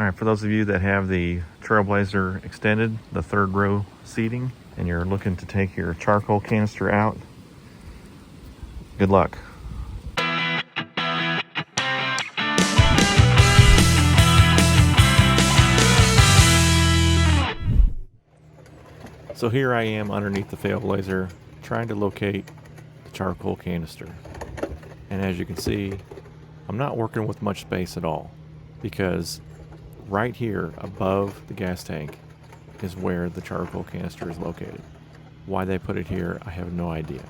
All right, for those of you that have the Trailblazer extended, the third row seating, and you're looking to take your charcoal canister out, good luck. So here I am underneath the Failblazer trying to locate the charcoal canister. And as you can see, I'm not working with much space at all, because right here above the gas tank is where the charcoal canister is located. Why they put it here, I have no idea.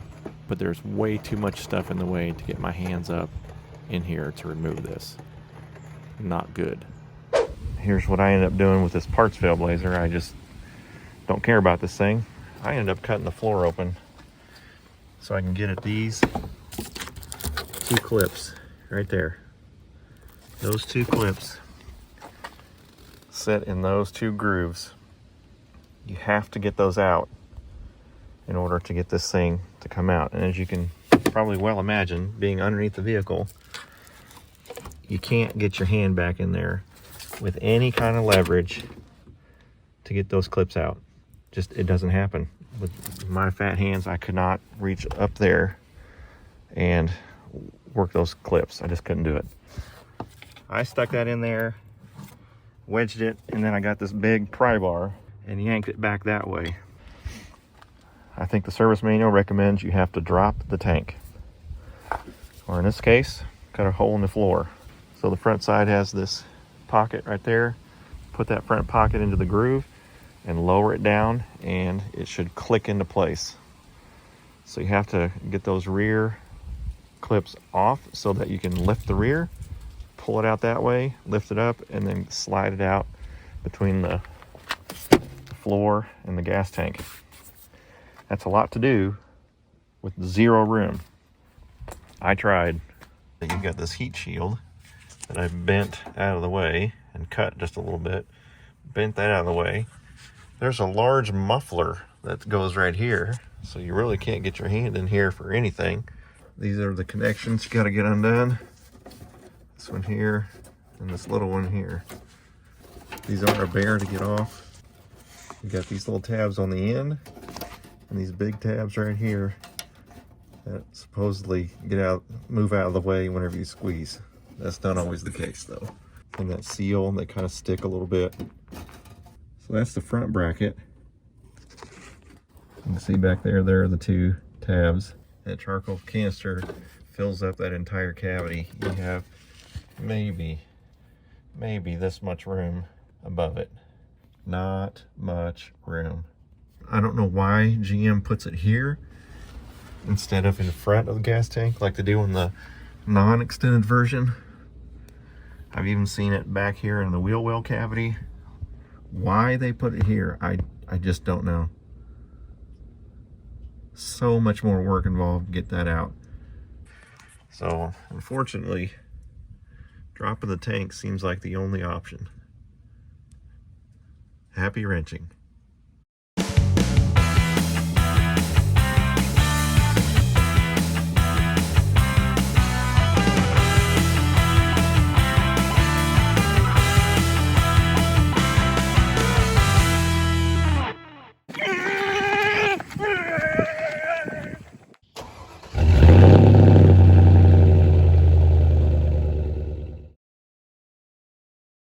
But there's way too much stuff in the way to get my hands up in here to remove this. Not good. Here's what I ended up doing with this parts Failblazer. I just don't care about this thing. I ended up cutting the floor open so I can get at these two clips right there. Those two clips sit in those two grooves. You have to get those out in order to get this thing to come out. And as you can probably well imagine, being underneath the vehicle, you can't get your hand back in there with any kind of leverage to get those clips out. Just, it doesn't happen. With my fat hands, I could not reach up there and work those clips. I just couldn't do it. I stuck that in there, wedged it, and then I got this big pry bar and yanked it back that way. I think the service manual recommends you have to drop the tank, or in this case, cut a hole in the floor. So the front side has this pocket right there. Put that front pocket into the groove and lower it down, and it should click into place. So you have to get those rear clips off so that you can lift the rear, pull it out that way, lift it up, and then slide it out between the floor and the gas tank. That's a lot to do with zero room. I tried. You've got this heat shield that I bent out of the way and cut just a little bit, bent that out of the way. There's a large muffler that goes right here, so you really can't get your hand in here for anything. These are the connections you got to get undone. This one here and this little one here. These aren't a bear to get off. You got these little tabs on the end and these big tabs right here that supposedly move out of the way whenever you squeeze. That's not always the case though. And that seal, they kind of stick a little bit. So that's the front bracket. You can see back there, there are the two tabs. That charcoal canister fills up that entire cavity. You have maybe this much room above it. Not much room. I don't know why GM puts it here instead of in front of the gas tank like they do in the non-extended version. I've even seen it back here in the wheel well cavity. Why they put it here, I just don't know. So much more work involved to get that out. So unfortunately, dropping the tank seems like the only option. Happy wrenching.